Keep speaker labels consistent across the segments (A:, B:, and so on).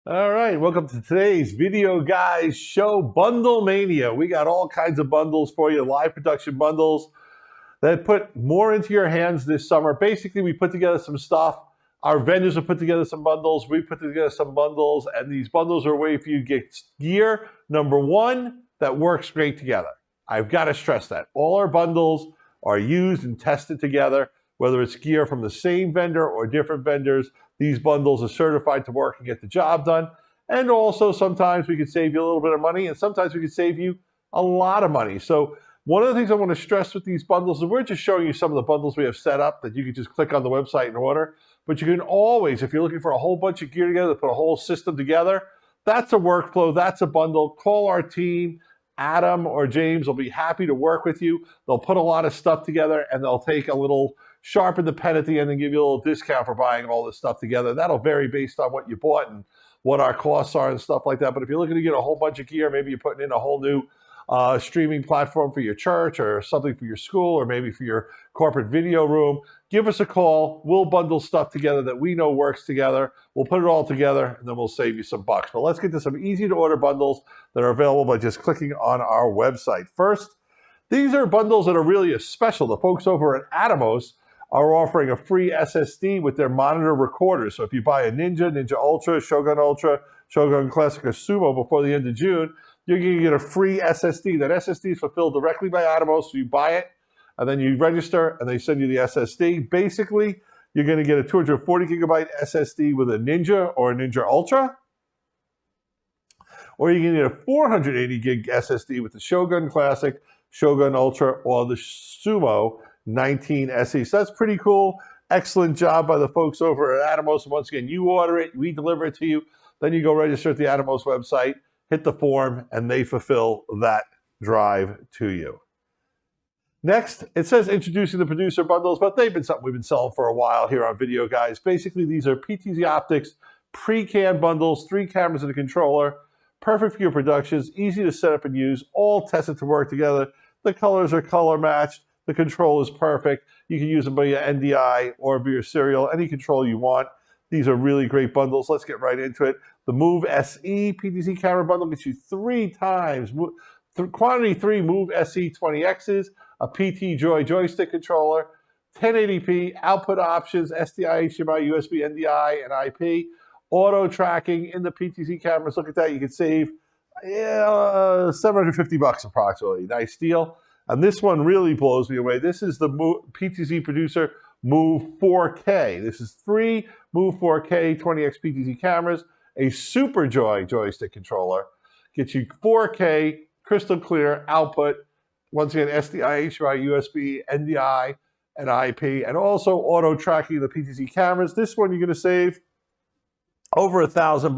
A: All right, welcome to today's Video Guys Show Bundle Mania. We got all kinds of bundles for you, live production bundles that put more into your hands this summer. Basically, we put together some stuff. Our vendors have put together some bundles. We put together some bundles, and these bundles are a way for you to get gear, number one, that works great together. I've got to stress that. All our bundles are used and tested together, whether it's gear from the same vendor or different vendors. These bundles are certified to work and get the job done. And also sometimes we can save you a little bit of money, and sometimes we can save you a lot of money. So one of the things I want to stress with these bundles is we're just showing you some of the bundles we have set up that you can just click on the website and order. But you can always, if you're looking for a whole bunch of gear together, to put a whole system together, that's a workflow, that's a bundle. Call our team. Adam or James will be happy to work with you. They'll put a lot of stuff together and they'll take a little, sharpen the pen at the end and give you a little discount for buying all this stuff together. That'll vary based on what you bought and what our costs are and stuff like that. But if you're looking to get a whole bunch of gear, maybe you're putting in a whole new streaming platform for your church or something for your school or maybe for your corporate video room, give us a call. We'll bundle stuff together that we know works together. We'll put it all together and then we'll save you some bucks. But let's get to some easy to order bundles that are available by just clicking on our website. First, these are bundles that are really special. The folks over at Atomos are offering a free SSD with their Monitor-Recorder. So if you buy a Ninja, Ninja Ultra, Shogun Classic, or SUMO before the end of June, you're going to get a free SSD. That SSD is fulfilled directly by Atomos, so you buy it, and then you register, and they send you the SSD. Basically, you're going to get a 240 gigabyte SSD with a Ninja or a Ninja Ultra, or you can get a 480 gig SSD with the Shogun Classic, Shogun Ultra, or the SUMO 19 SE. So that's pretty cool. Excellent job by the folks over at Atomos. Once again, you order it, we deliver it to you, then you go register at the Atomos website, hit the form, and they fulfill that drive to you. Next, it says introducing the producer bundles, but they've been something we've been selling for a while here on Video Guys. Basically, these are PTZOptics pre-canned bundles, 3 cameras and a controller, perfect for your productions, easy to set up and use, all tested to work together. The colors are color matched. The control is perfect. You can use them by your NDI or via your serial, any control you want. These are really great bundles. Let's get right into it. The Move SE PTZ camera bundle gets you 3 times quantity 3 Move SE 20Xs, a PT Joy joystick controller, 1080p output options, SDI, HDMI, USB, NDI, and IP, auto tracking in the PTZ cameras. Look at that. You can save $750 approximately. Nice deal. And this one really blows me away. This is the PTZ Producer Move 4K. This is 3 Move 4K 20X PTZ cameras, a Super Joy joystick controller, gets you 4K crystal clear output. Once again, SDI, HDMI, USB, NDI, and IP, and also auto tracking the PTZ cameras. This one you're going to save over $1,000,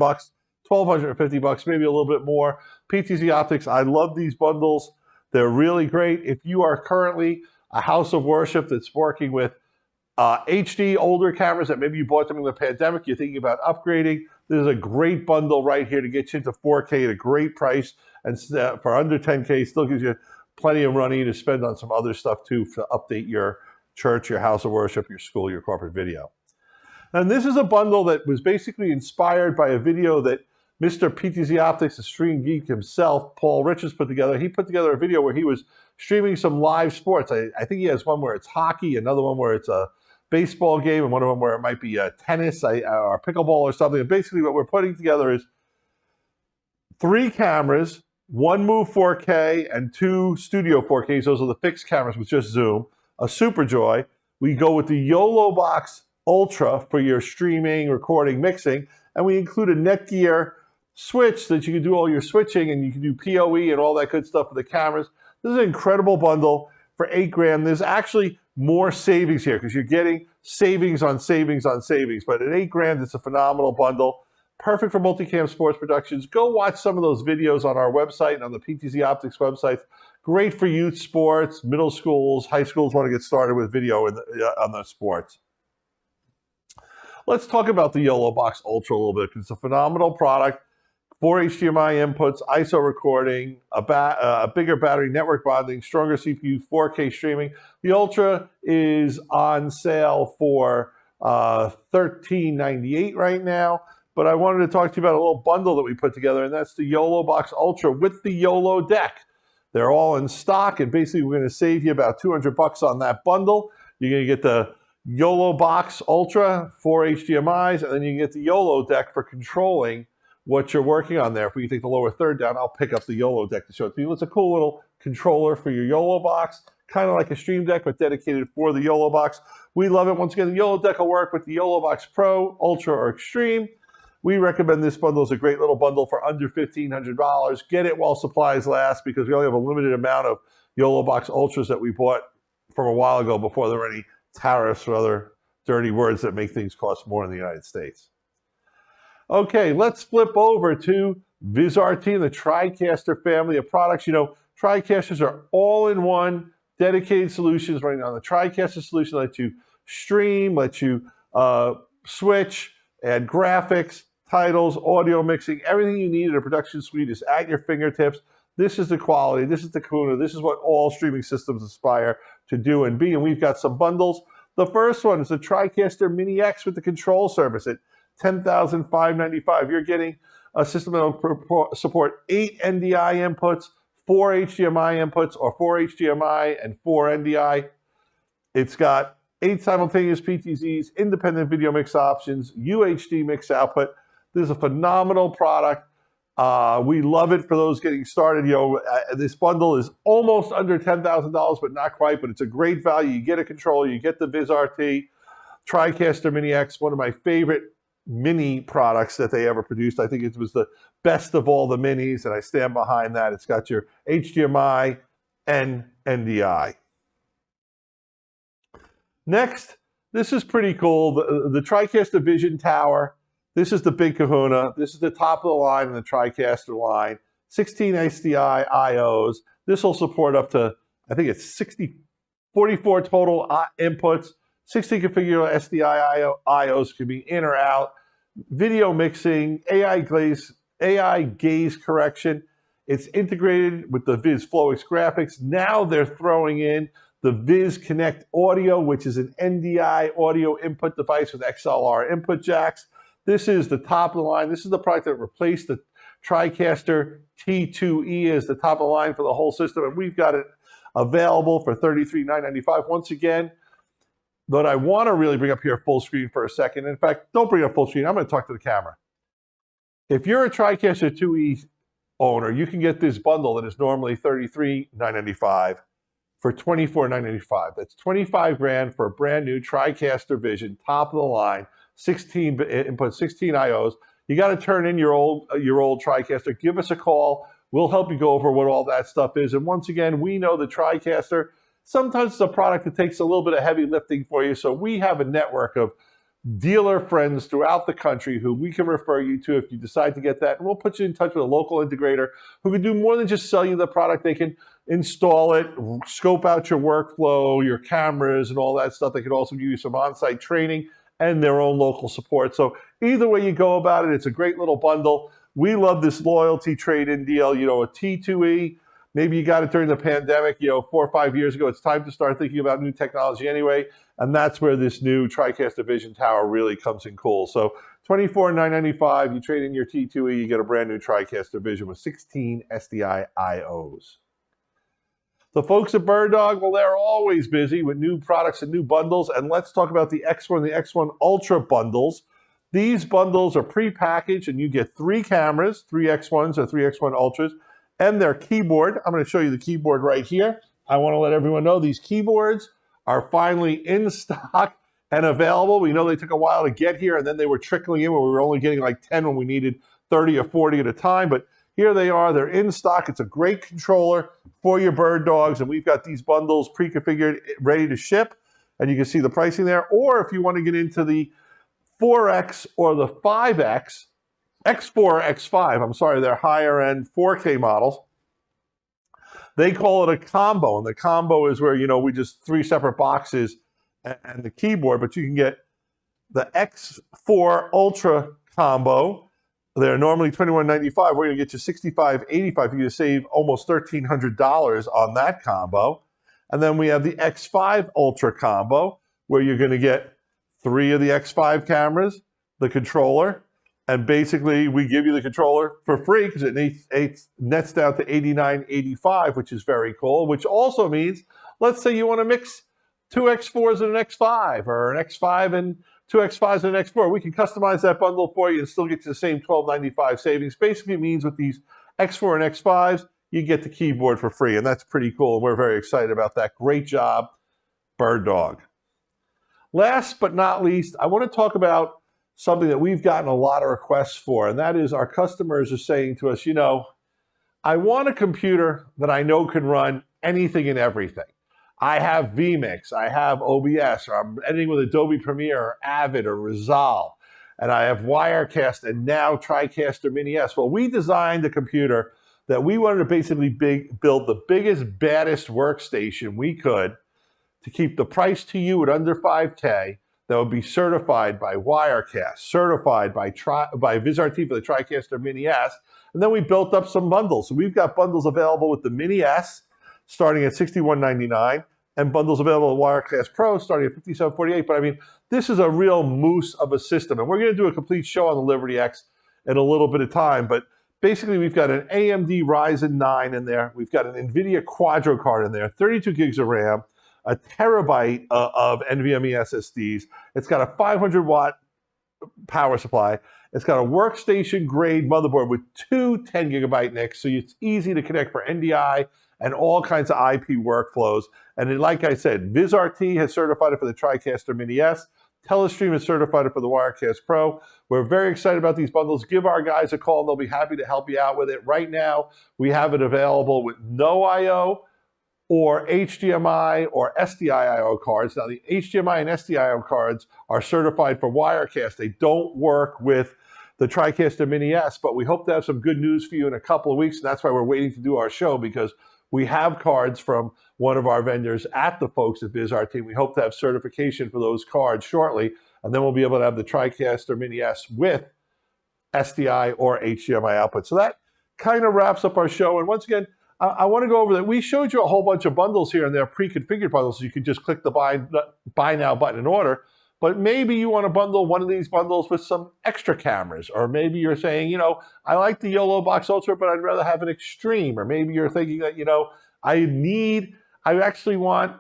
A: $1,250, maybe a little bit more. PTZOptics, I love these bundles. They're really great. If you are currently a house of worship that's working with HD older cameras that maybe you bought them in the pandemic, you're thinking about upgrading, there's a great bundle right here to get you into 4K at a great price, and for under 10K, still gives you plenty of money to spend on some other stuff too to update your church, your house of worship, your school, your corporate video. And this is a bundle that was basically inspired by a video that Mr. PTZOptics, the stream geek himself, Paul Richards, put together. He put together a video where he was streaming some live sports. I think he has one where it's hockey, another one where it's a baseball game, and one of them where it might be tennis or pickleball or something. And basically what we're putting together is 3 cameras, 1 Move 4K and 2 Studio 4Ks. Those are the fixed cameras with just zoom. A Super Joy. We go with the Yolo Box Ultra for your streaming, recording, mixing, and we include a Netgear switch that you can do all your switching, and you can do PoE and all that good stuff for the cameras. This is an incredible bundle for $8,000. There's actually more savings here because you're getting savings on savings on savings. But at $8,000, it's a phenomenal bundle. Perfect for multicam sports productions. Go watch some of those videos on our website and on the PTZOptics website. Great for youth sports, middle schools, high schools want to get started with video on the sports. Let's talk about the Yolo Box Ultra a little bit because it's a phenomenal product. 4 HDMI inputs, ISO recording, a bigger battery, network bonding, stronger CPU, 4K streaming. The Ultra is on sale for $13.98 right now. but I wanted to talk to you about a little bundle that we put together, and that's the Yolo Box Ultra with the Yolo deck. They're all in stock, and basically we're going to save you about $200 on that bundle. You're going to get the Yolo Box Ultra, 4 HDMIs, and then you can get the Yolo deck for controlling what you're working on there. If we take the lower third down, I'll pick up the Yolo deck to show it to you. It's a cool little controller for your Yolo box, kind of like a Stream Deck, but dedicated for the Yolo box. We love it. Once again, the Yolo deck will work with the Yolo Box Pro, Ultra, or Extreme. We recommend this bundle. It's a great little bundle for under $1,500. Get it while supplies last, because we only have a limited amount of Yolo Box Ultras that we bought from a while ago before there were any tariffs or other dirty words that make things cost more in the United States. Okay, let's flip over to VizRT and the TriCaster family of products. You know, TriCasters are all-in-one dedicated solutions running on the TriCaster solution. Let you stream, let you switch, add graphics, titles, audio mixing, everything you need in a production suite is at your fingertips. This is the quality, this is the kahuna, this is what all streaming systems aspire to do and be, and we've got some bundles. The first one is the TriCaster Mini X with the control service at $10,595. You're getting a system that will support 8 NDI inputs, 4 HDMI inputs, or 4 HDMI and 4 NDI. It's got 8 simultaneous PTZs, independent video mix options, UHD mix output. This is a phenomenal product. We love it for those getting started. You know, this bundle is almost under $10,000, but not quite, but it's a great value. You get a controller, you get the VizRT, TriCaster Mini X, one of my favorite mini products that they ever produced. I think it was the best of all the minis, and I stand behind that. It's got your HDMI and NDI. Next, this is pretty cool. The TriCaster Vision Tower. This is the big kahuna. This is the top of the line in the TriCaster line. 16 SDI IOs. This will support up to, I think it's 44 total inputs. 60 configurable SDI IOs can be in or out. Video mixing, AI gaze correction. It's integrated with the Viz Flowix graphics. Now they're throwing in the Viz Connect Audio, which is an NDI audio input device with XLR input jacks. This is the top of the line. This is the product that replaced the TriCaster T2E as the top of the line for the whole system, and we've got it available for $33,995. Once again, but I want to really bring up here full screen for a second. In fact, don't bring up full screen. I'm going to talk to the camera. If you're a TriCaster 2E owner, you can get this bundle that is normally $33,995 for $24,995. That's 25 grand for a brand new TriCaster Vision, top of the line, 16 inputs, 16 IOs. You got to turn in your old TriCaster. Give us a call. We'll help you go over what all that stuff is. And once again, we know the TriCaster, sometimes it's a product that takes a little bit of heavy lifting for you. So we have a network of dealer friends throughout the country who we can refer you to if you decide to get that. And we'll put you in touch with a local integrator who can do more than just sell you the product. They can install it, scope out your workflow, your cameras, and all that stuff. They can also give you some on-site training and their own local support. So either way you go about it, it's a great little bundle. We love this loyalty trade-in deal. You know, a T2E, maybe you got it during the pandemic, 4 or 5 years ago. It's time to start thinking about new technology anyway. And that's where this new TriCaster Vision Tower really comes in cool. So $24,995, you trade in your T2E, you get a brand new TriCaster Vision with 16 SDI IOs. The folks at BirdDog, well, they're always busy with new products and new bundles. And let's talk about the X1 and the X1 Ultra bundles. These bundles are pre-packaged, and you get 3 cameras, 3 X1s or 3 X1 Ultras, and their keyboard. I'm going to show you the keyboard right here. I want to let everyone know these keyboards are finally in stock and available. We know they took a while to get here, and then they were trickling in where we were only getting like 10 when we needed 30 or 40 at a time. But here they are. They're in stock. It's a great controller for your BirdDogs, and we've got these bundles pre-configured, ready to ship, and you can see the pricing there. Or if you want to get into the 4X or the 5X, X4, X5, I'm sorry, they're higher-end 4K models. They call it a combo, and the combo is where, we just 3 separate boxes and the keyboard, but you can get the X4 Ultra combo. They're normally $21.95. We're going to get you $65.85. You're going to save almost $1,300 on that combo. And then we have the X5 Ultra combo, where you're going to get 3 of the X5 cameras, the controller, And basically, we give you the controller for free because it nets down to $89.85, which is very cool, which also means, let's say you want to mix two X4s and an X5, or an X5 and two X5s and an X4. We can customize that bundle for you and still get you the same $12.95 savings. Basically means with these X4 and X5s, you get the keyboard for free, and that's pretty cool. And we're very excited about that. Great job, Bird Dog. Last but not least, I want to talk about something that we've gotten a lot of requests for, and that is our customers are saying to us, you know, I want a computer that I know can run anything and everything. I have vMix, I have OBS, or I'm editing with Adobe Premiere, or Avid, or Resolve, and I have Wirecast, and now TriCaster Mini S. Well, we designed a computer that we wanted to basically build the biggest, baddest workstation we could to keep the price to you at under $5K, that would be certified by Wirecast, certified by VizRT for the TriCaster Mini S, and then we built up some bundles. So we've got bundles available with the Mini S starting at $61.99, and bundles available at Wirecast Pro starting at $57.48. But I mean, this is a real moose of a system, and we're going to do a complete show on the Liberty X in a little bit of time. But basically, we've got an AMD Ryzen 9 in there. We've got an NVIDIA Quadro card in there, 32 gigs of RAM, a terabyte of NVMe SSDs. It's got a 500-watt power supply. It's got a workstation-grade motherboard with two 10-gigabyte NICs, so it's easy to connect for NDI and all kinds of IP workflows. And then, like I said, VizRT has certified it for the TriCaster Mini S. Telestream has certified it for the Wirecast Pro. We're very excited about these bundles. Give our guys a call, and they'll be happy to help you out with it. Right now, we have it available with no I/O, or HDMI or SDI/IO cards. Now, the HDMI and SDI/IO cards are certified for Wirecast. They don't work with the TriCaster Mini S, but we hope to have some good news for you in a couple of weeks, and that's why we're waiting to do our show, because we have cards from one of our vendors at the folks at VizRT. We hope to have certification for those cards shortly, and then we'll be able to have the TriCaster Mini S with SDI or HDMI output. So that kind of wraps up our show, and once again, I want to go over that. We showed you a whole bunch of bundles here, and they're pre-configured bundles, so you can just click the buy now button and order. But maybe you want to bundle one of these bundles with some extra cameras, or maybe you're saying, you know, I like the Yolo Box Ultra, but I'd rather have an Extreme, or maybe you're thinking that, you know, I actually want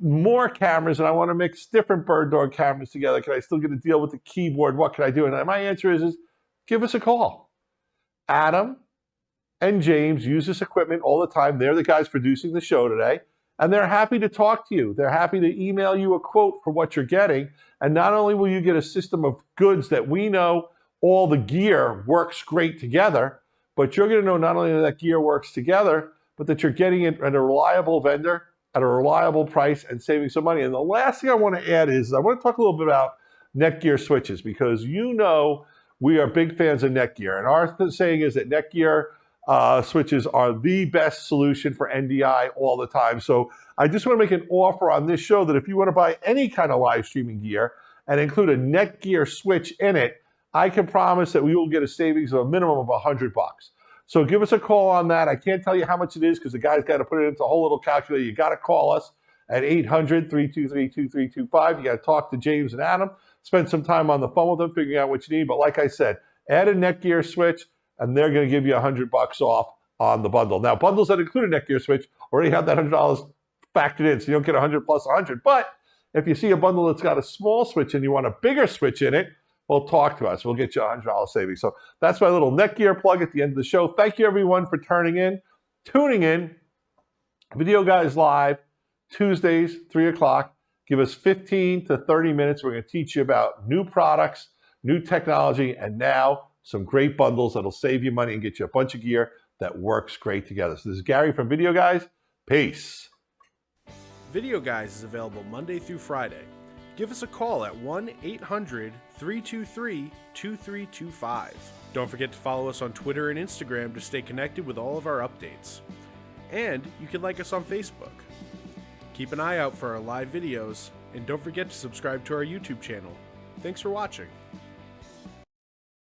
A: more cameras, and I want to mix different Bird Dog cameras together. Can I still get a deal with the keyboard? What can I do? And my answer is give us a call. Adam and James use this equipment all the time. They're the guys producing the show today, and they're happy to talk to you. They're happy to email you a quote for what you're getting, and not only will you get a system of goods that we know all the gear works great together, but you're going to know not only that gear works together, but that you're getting it at a reliable vendor at a reliable price and saving some money. And the last thing I want to add is I want to talk a little bit about Netgear switches, because you know we are big fans of Netgear, and our saying is that Netgear switches are the best solution for NDI all the time. So I just want to make an offer on this show that if you want to buy any kind of live streaming gear and include a Netgear switch in it, I can promise that we will get a savings of a minimum of $100. So give us a call on that. I can't tell you how much it is because the guy's got to put it into a whole little calculator. You got to call us at 800-323-2325. You got to talk to James and Adam, spend some time on the phone with them, figuring out what you need. But like I said, add a Netgear switch, and they're going to give you $100 off on the bundle. Now, bundles that include a Netgear switch already have that $100 factored in, so you don't get 100 plus 100. But if you see a bundle that's got a small switch and you want a bigger switch in it, well, talk to us. We'll get you a $100 savings. So that's my little Netgear plug at the end of the show. Thank you, everyone, for tuning in. Video Guys Live, Tuesdays, 3 o'clock. Give us 15 to 30 minutes. We're going to teach you about new products, new technology, and now some great bundles that'll save you money and get you a bunch of gear that works great together. So this is Gary from Video Guys. Peace.
B: Video Guys is available Monday through Friday. Give us a call at 1-800-323-2325. Don't forget to follow us on Twitter and Instagram to stay connected with all of our updates. And you can like us on Facebook. Keep an eye out for our live videos, and don't forget to subscribe to our YouTube channel. Thanks for watching.